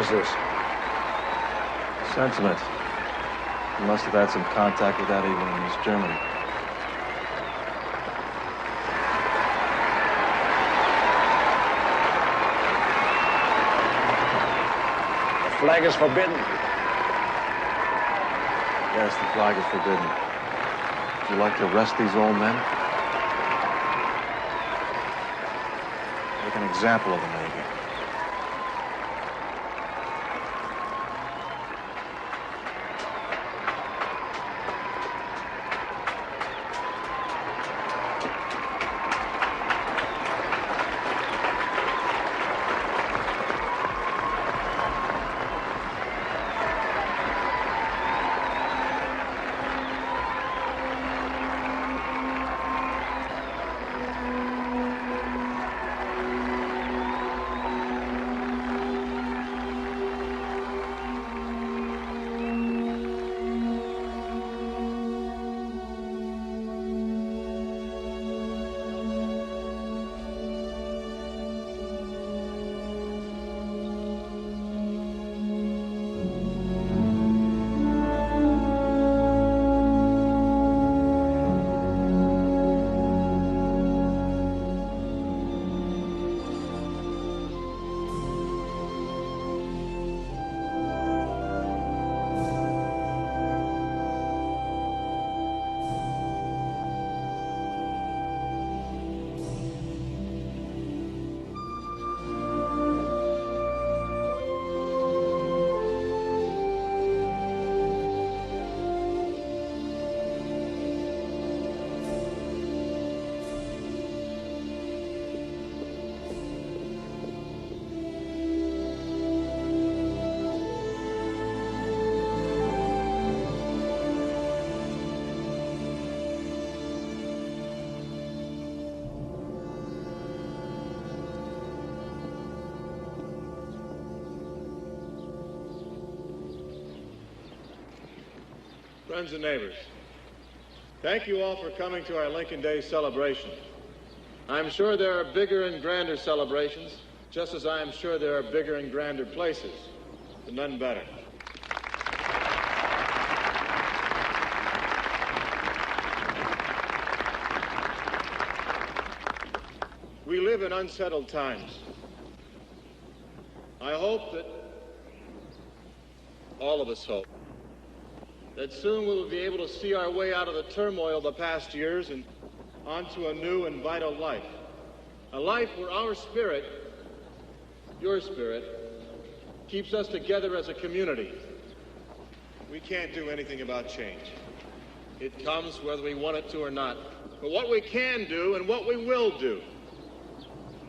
is this? Sentiment. You must have had some contact with that even in East Germany. The flag is forbidden. Yes, the flag is forbidden. Would you like to arrest these old men? Make an example of them, maybe. Friends and neighbors, thank you all for coming to our Lincoln Day celebration. I'm sure there are bigger and grander celebrations, just as I am sure there are bigger and grander places, but none better. We live in unsettled times. I hope that all of us hope that soon we will be able to see our way out of the turmoil of the past years and onto a new and vital life. A life where our spirit, your spirit, keeps us together as a community. We can't do anything about change. It comes whether we want it to or not. But what we can do and what we will do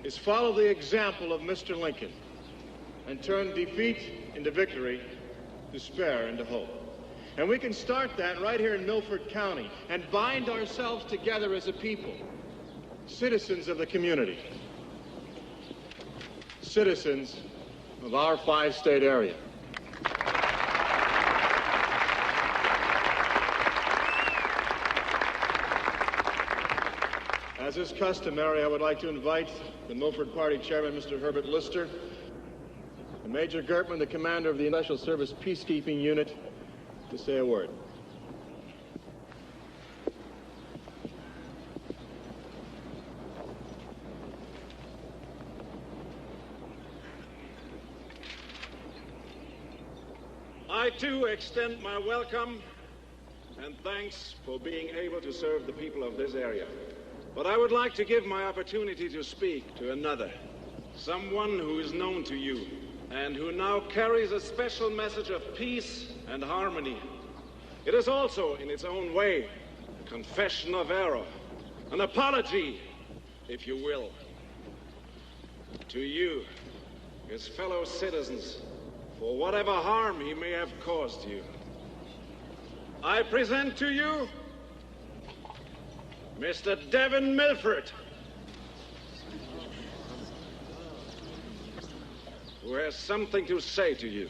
is follow the example of Mr. Lincoln and turn defeat into victory, despair into hope. And we can start that right here in Milford County and bind ourselves together as a people, citizens of the community, citizens of our 5-state area. As is customary, I would like to invite the Milford Party Chairman, Mr. Herbert Lister, and Major Gertman, the commander of the Special Service Peacekeeping Unit, to say a word. I, too, extend my welcome and thanks for being able to serve the people of this area. But I would like to give my opportunity to speak to another, someone who is known to you and who now carries a special message of peace and harmony. It is also, in its own way, a confession of error, an apology, if you will, to you, his fellow citizens, for whatever harm he may have caused you. I present to you Mr. Devin Milford, who has something to say to you.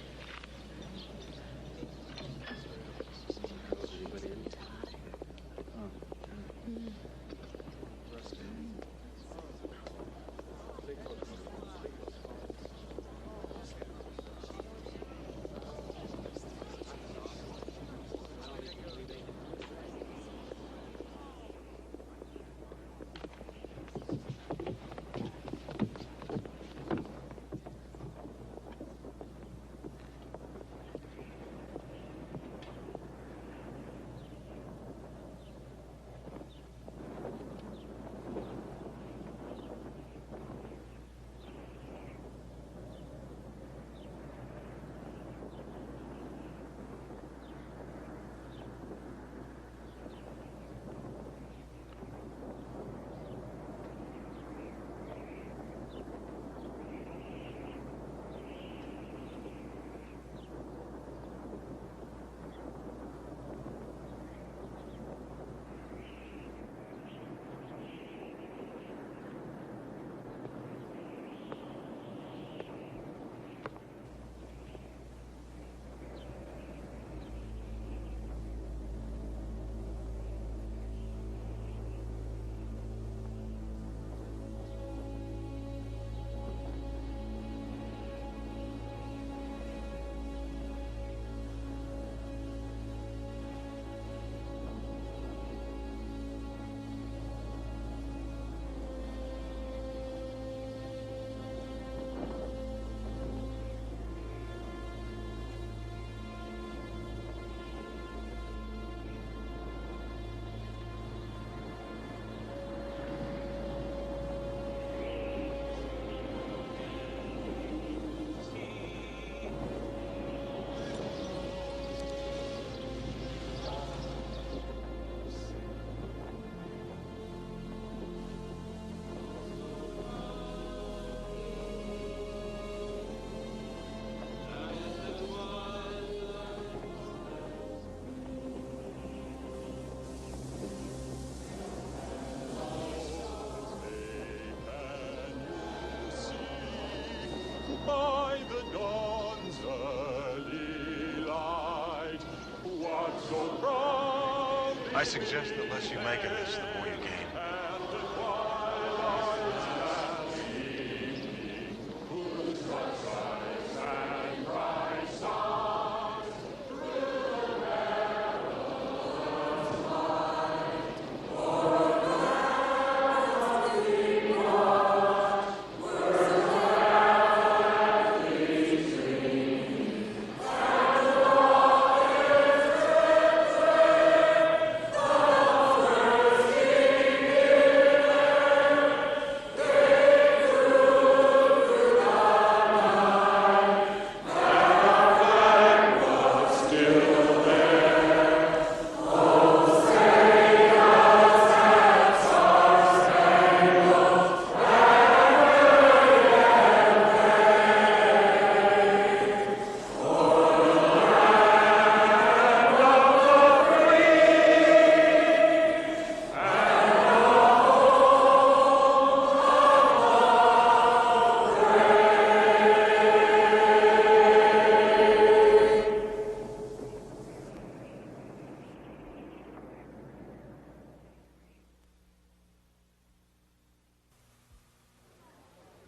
I suggest the less you make of this, the more you gain.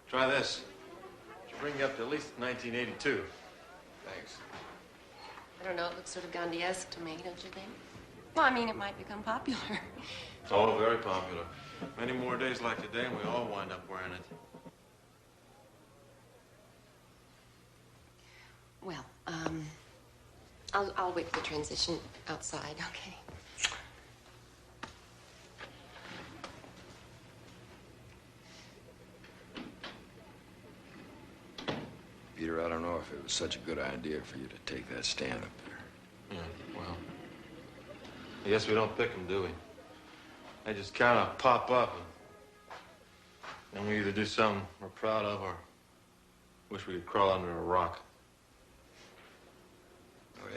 Try this. Should bring you up to at least 1982. Thanks. I don't know, it looks sort of Gandhi-esque to me, don't you think? Well, I mean, it might become popular. Oh, very popular. Many more days like today, and we all wind up wearing it. Well, I'll wait for the transition outside, okay? Peter, I don't know if it was such a good idea for you to take that stand up there. Yeah, well, I guess we don't pick them, do we? They just kind of pop up, and we either do something we're proud of or wish we could crawl under a rock.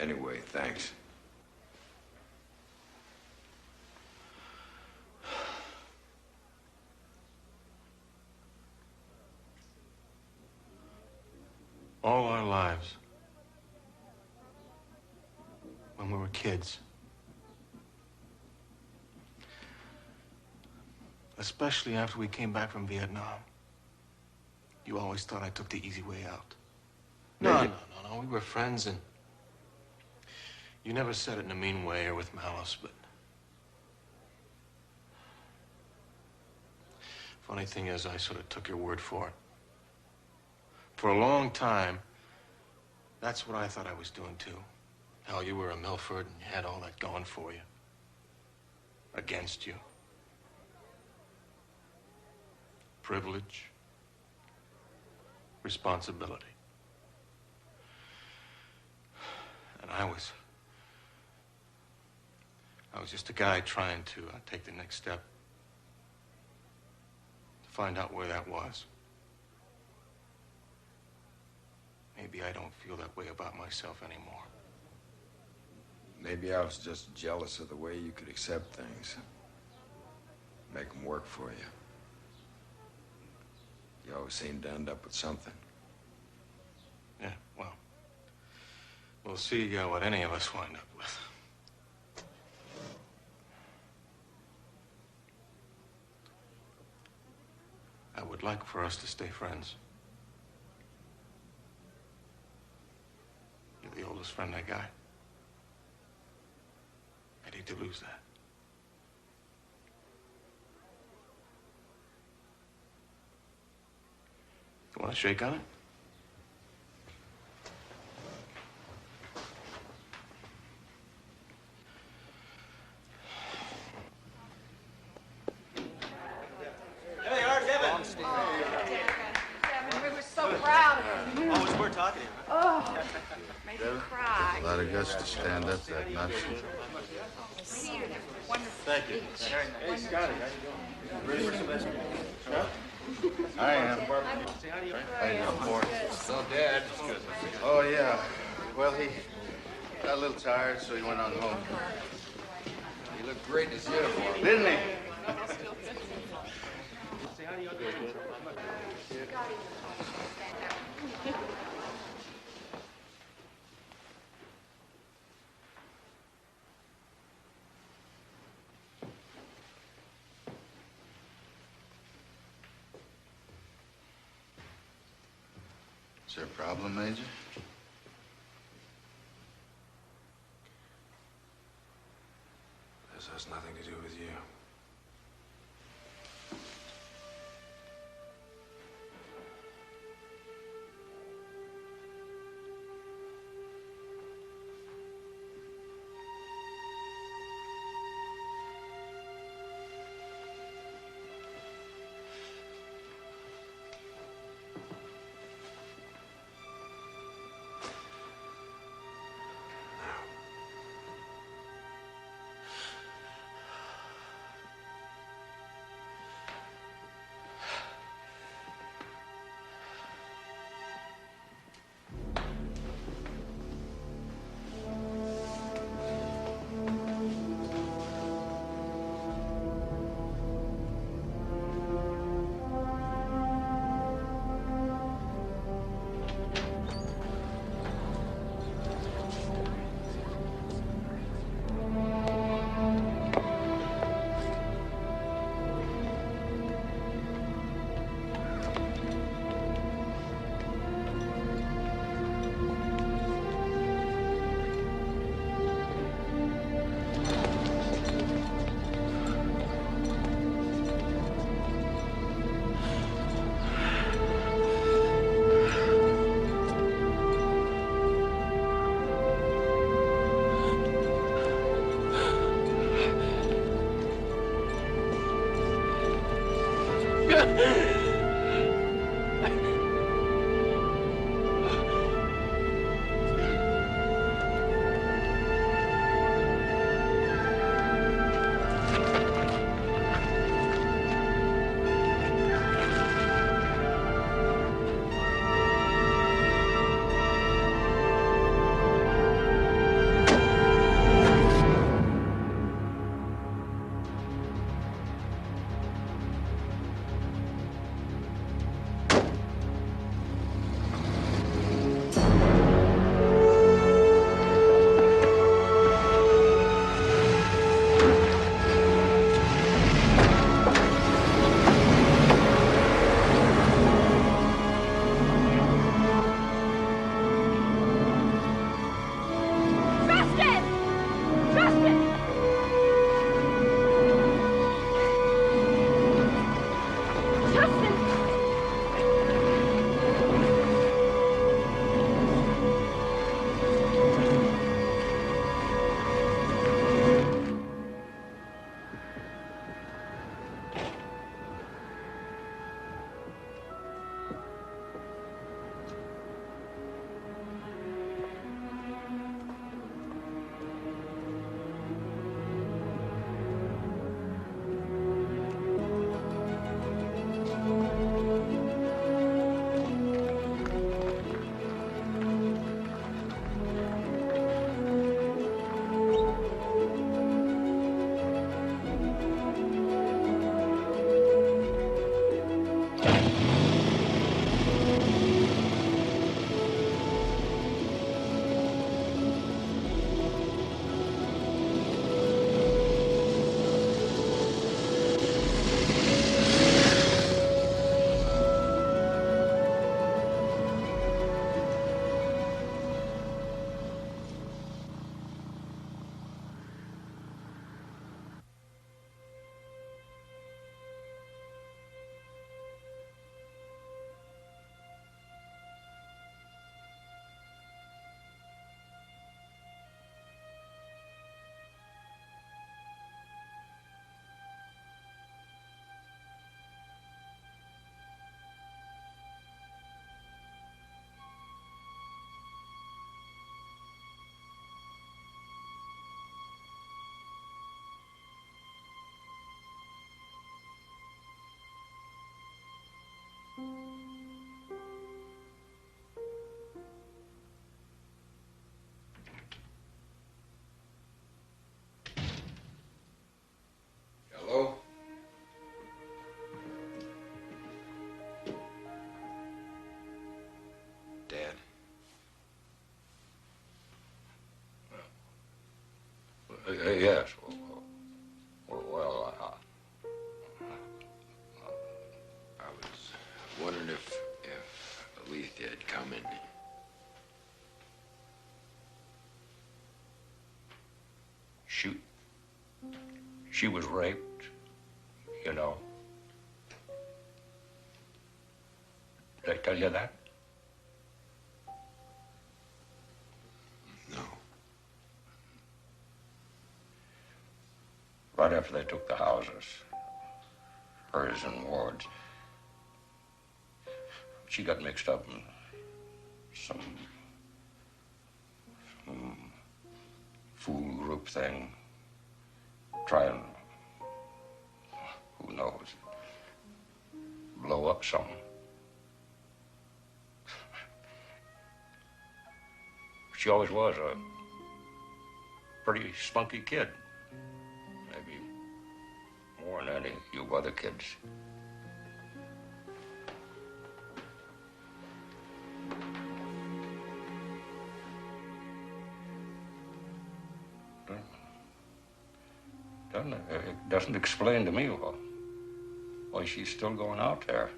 Anyway, thanks. All our lives, when we were kids, especially after we came back from Vietnam, you always thought I took the easy way out. No, we were friends, and you never said it in a mean way or with malice, but funny thing is, I sort of took your word for it. For a long time, that's what I thought I was doing, too. How you were a Milford and you had all that going for you. Against you. Privilege. Responsibility. And I was just a guy trying to take the next step. To find out where that was. Maybe I don't feel that way about myself anymore. Maybe I was just jealous of the way you could accept things. Make them work for you. You always seem to end up with something. Yeah, well, we'll see what any of us wind up with. I would like for us to stay friends. You're the oldest friend I got. I'd hate to lose that. You want to shake on it? There you are, Devin. Devin, we were so proud of you. Oh, it's worth talking to you. Oh, made me cry. A lot of guts to stand up that much. Thank you. Hey, Scotty, how you doing? Ready for some ice cream? Huh? I am. How you doing, Ford? So, Dad. Oh, yeah. Well, he got a little tired, so he went on home. He looked great in his uniform, didn't he? Is there a problem, Major? This has nothing to do with you. She was raped, you know. Did I tell you that? No. Right after they took the houses, hers and Ward's, she got mixed up in some fool group thing, trying, who knows, blow up something. She always was a pretty spunky kid. Maybe more than any of you other kids. It doesn't explain to me why she's still going out there.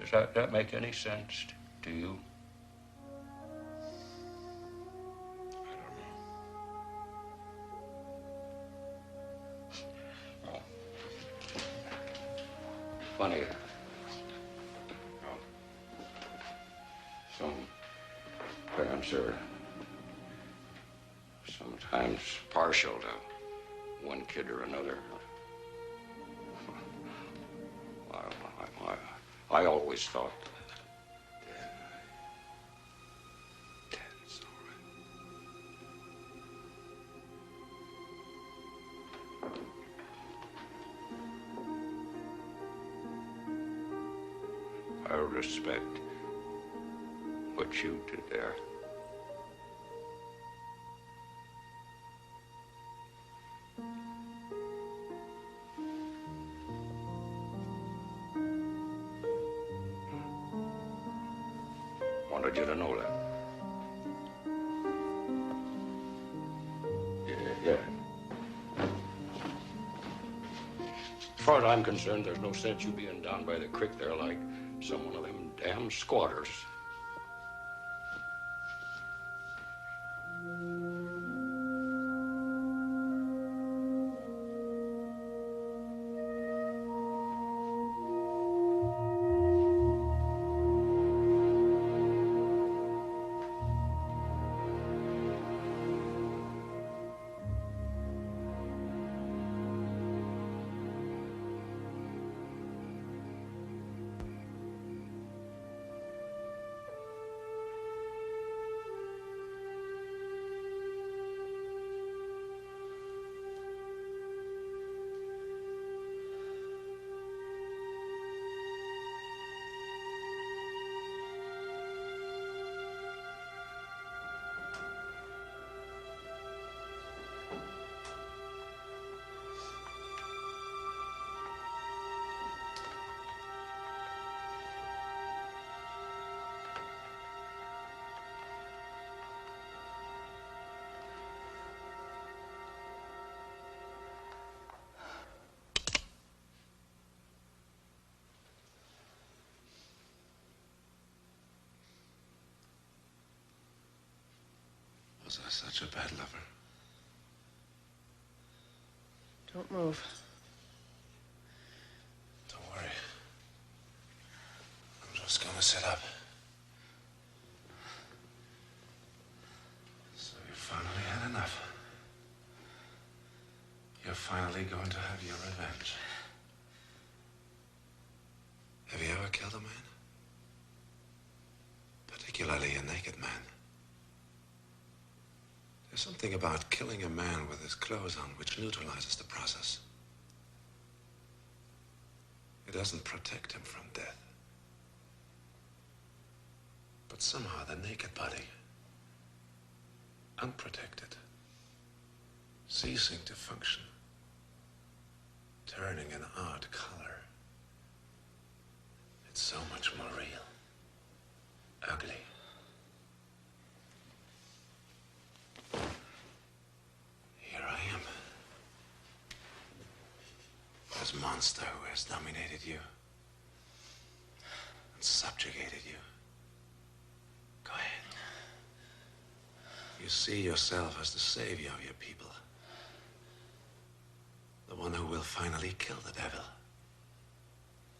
Does that make any sense to you? Oh. Funny. Some parents are sometimes partial to one kid or another. I always thought. Dad, it's all right. I respect what you did there. Wanted you to know that. Yeah. As far as I'm concerned, there's no sense you being down by the creek there like some one of them damn squatters. Was I such a bad lover? Don't move. Don't worry. I'm just gonna sit up. So you finally had enough. You're finally going to have your revenge. Have you ever killed a man? Particularly a naked man. There's something about killing a man with his clothes on which neutralizes the process. It doesn't protect him from death. But somehow the naked body, unprotected, ceasing to function, turning an odd color. It's so much more real. Ugly. Here I am. This monster who has dominated you and subjugated you. Go ahead. You see yourself as the savior of your people. The one who will finally kill the devil.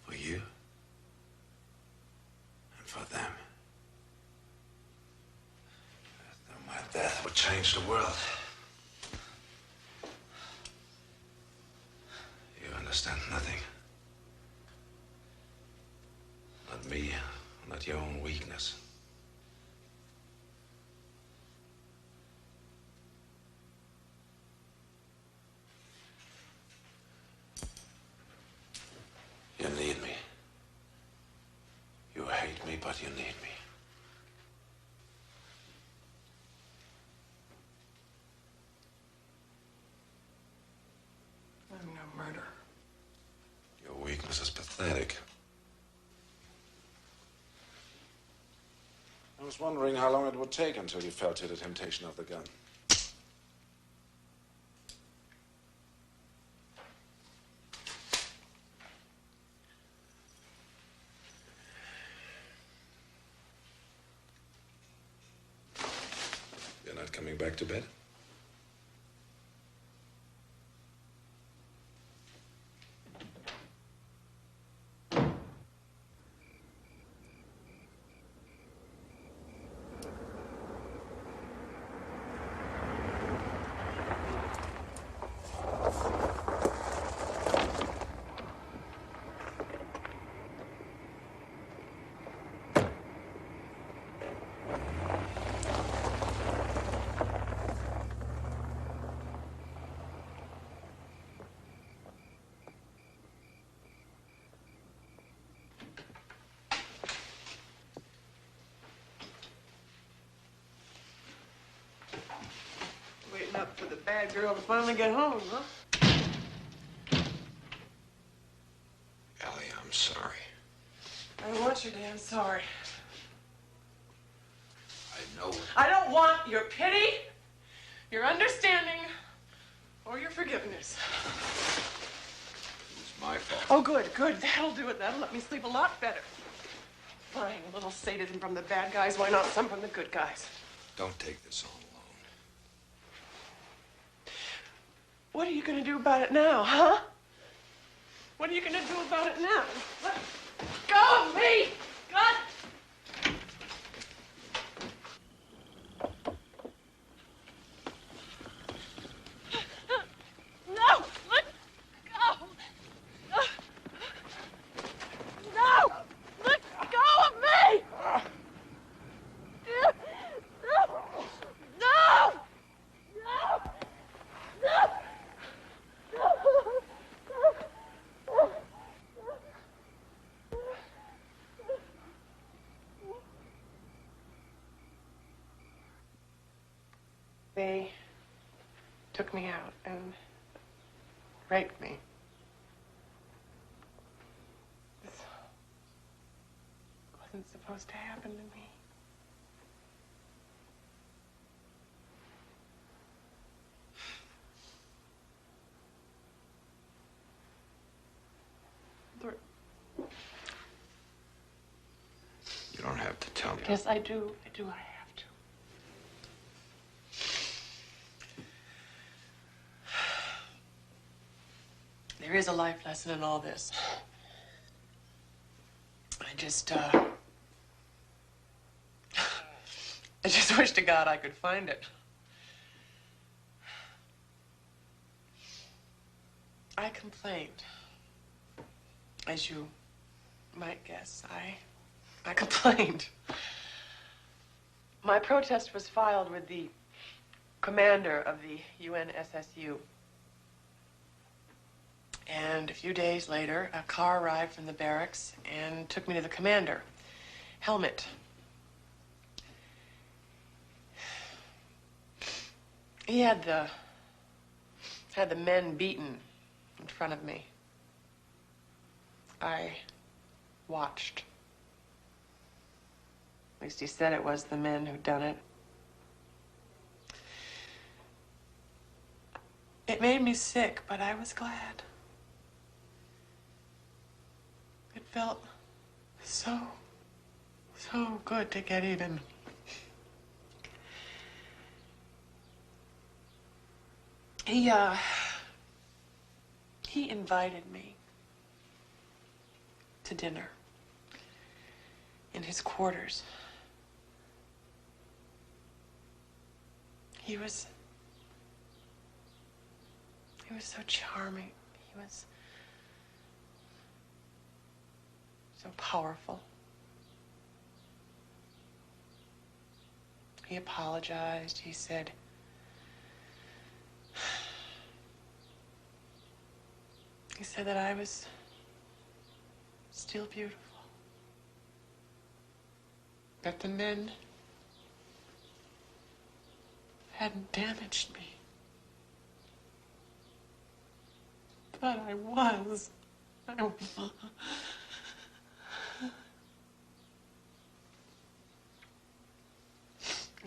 For you. And for them. My death would change the world. You understand nothing. Not me, not your own weakness. You need me. You hate me, but you need me. I'm no murderer. Your weakness is pathetic. I was wondering how long it would take until you fell to the temptation of the gun. You're not coming back to bed? Waiting up for the bad girl to finally get home, huh? Ellie, I'm sorry. I don't want your damn sorry. I know. I don't want your pity, your understanding, or your forgiveness. It's my fault. Oh, good, good. That'll do it. That'll let me sleep a lot better. Fine, a little sadism from the bad guys. Why not some from the good guys? Don't take this all alone. What are you going to do about it now, huh? What are you going to do about it now? Let go of me! God! No! Let go! No! Let go of me! No! No! No! No! They took me out and raped me. This wasn't supposed to happen to me. You don't have to tell me. Yes, I do. I do. I have to. There is a life lesson in all this. I just wish to God I could find it. I complained. As you might guess, I complained. My protest was filed with the commander of the UNSSU. And a few days later, a car arrived from the barracks and took me to the commander, Helmut. He had the men beaten in front of me. I watched. At least he said it was the men who'd done it. It made me sick, but I was glad. It felt so good to get even. He invited me to dinner in his quarters. He was so charming. He was so powerful. He apologized. He said, that I was still beautiful. That the men hadn't damaged me. But I was. And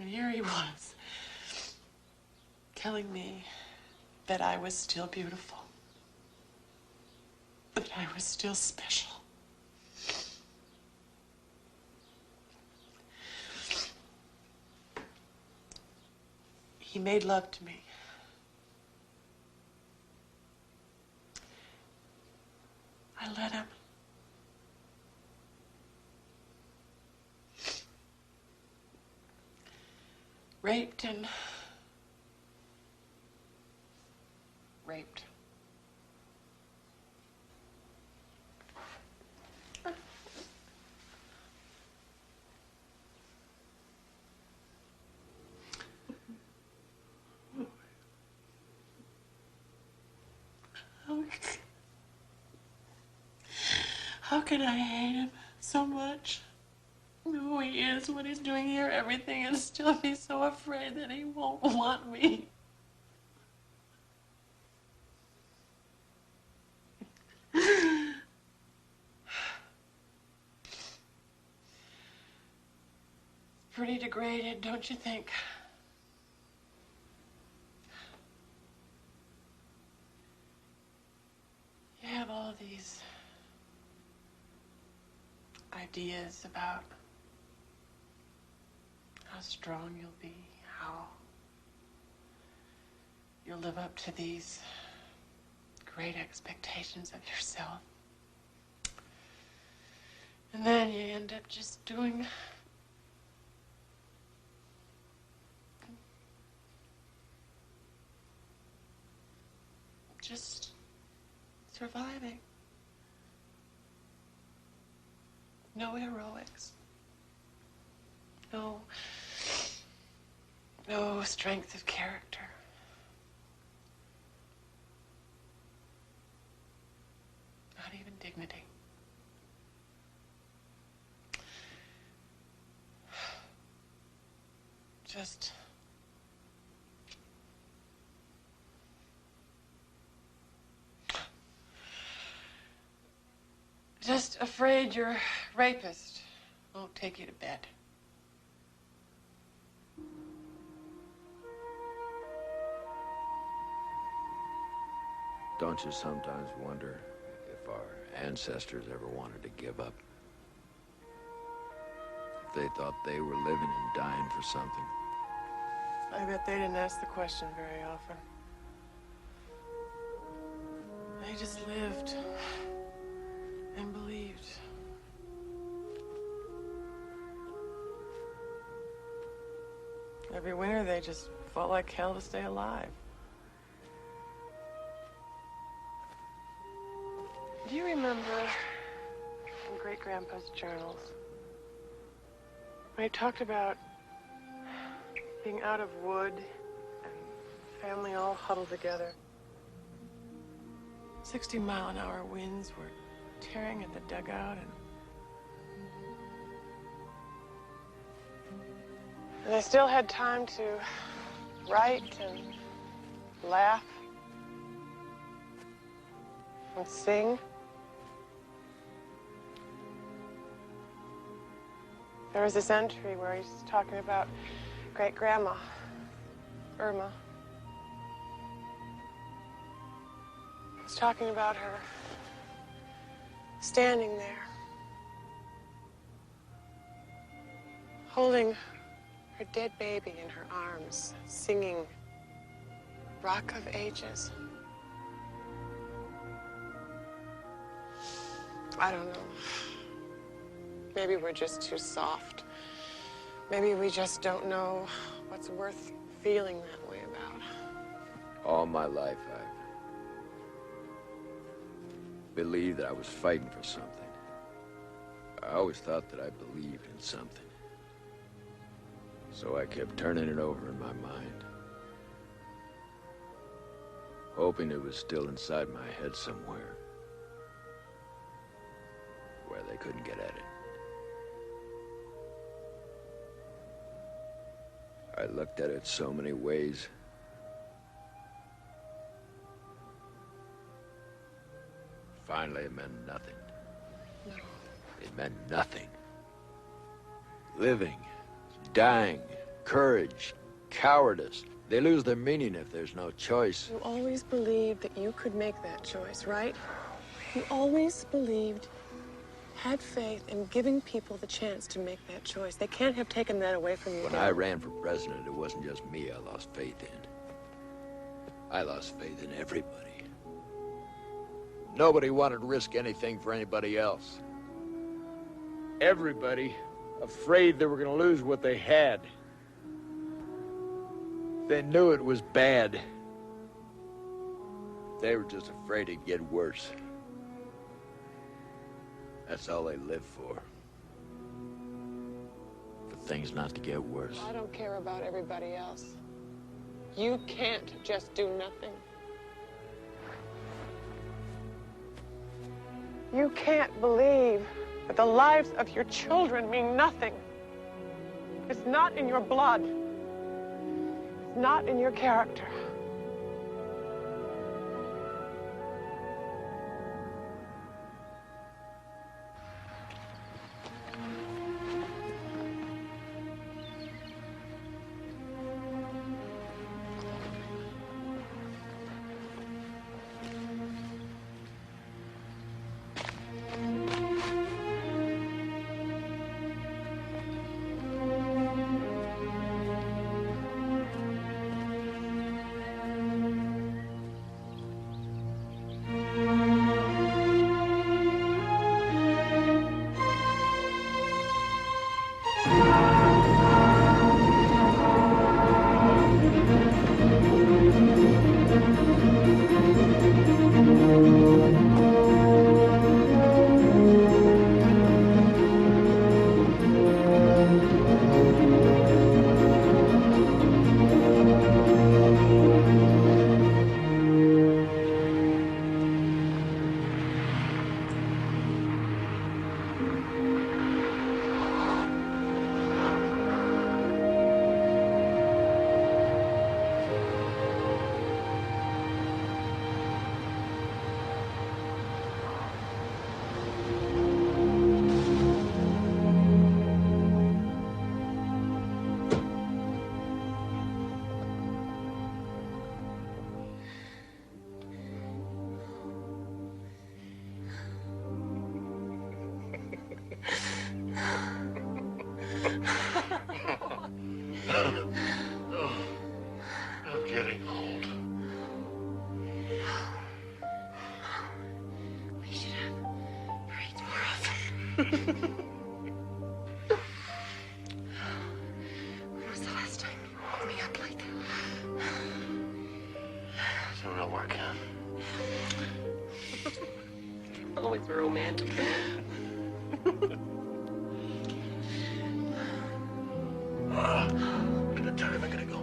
here he was, telling me that I was still beautiful. That I was still special. He made love to me. I let him. Raped and raped. How can I hate him so much? Who he is, what he's doing here, everything, and still be so afraid that he won't want me. Pretty degraded, don't you think? You have all these ideas about how strong you'll be, how you'll live up to these great expectations of yourself. And then you end up just doing just surviving. No heroics. No strength of character. Not even dignity. Just afraid your rapist won't take you to bed. Don't you sometimes wonder if our ancestors ever wanted to give up? If they thought they were living and dying for something? I bet they didn't ask the question very often. They just lived and believed. Every winter, they just fought like hell to stay alive. Do you remember in Great-Grandpa's journals when he talked about being out of wood and family all huddled together? 60-mile-an-hour winds were tearing at the dugout, and they still had time to write and laugh and sing. There was this entry where he's talking about great-grandma, Irma. He's talking about her standing there, holding her dead baby in her arms, singing Rock of Ages. I don't know. Maybe we're just too soft. Maybe we just don't know what's worth feeling that way about. All my life, I've believed that I was fighting for something. I always thought that I believed in something. So I kept turning it over in my mind, hoping it was still inside my head somewhere, where they couldn't get at it. I looked at it so many ways. Finally, it meant nothing. No. It meant nothing. Living, dying, courage, cowardice. They lose their meaning if there's no choice. You always believed that you could make that choice, right? You always believed, had faith in giving people the chance to make that choice. They can't have taken that away from you. When I ran for president, it wasn't just me I lost faith in. I lost faith in everybody. Nobody wanted to risk anything for anybody else. Everybody afraid they were going to lose what they had. They knew it was bad. They were just afraid it'd get worse. That's all they lived for. For things not to get worse. I don't care about everybody else. You can't just do nothing. You can't believe that the lives of your children mean nothing. It's not in your blood. It's not in your character. I'm getting old. We should have prayed more often. When was the last time you woke me up like that? It's a real workout. Always romantic. At the time, I'm gonna go.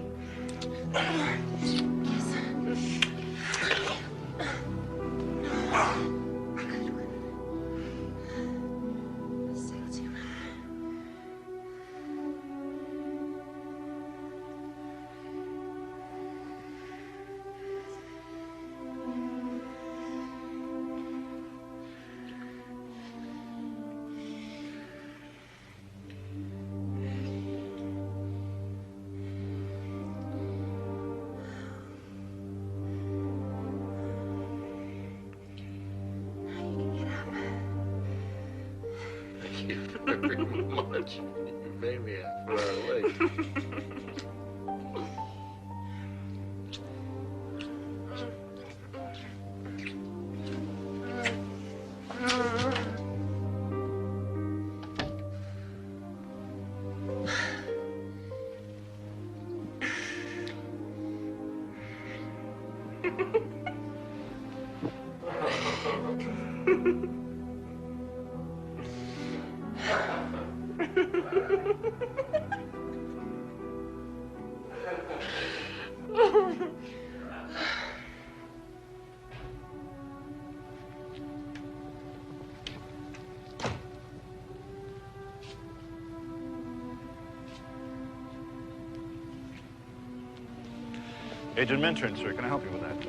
Agent Mintron, sir. Can I help you with that?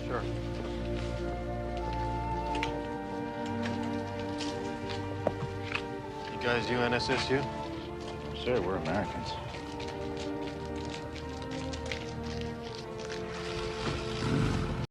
Sure. You guys UNSSU? Sir, we're Americans.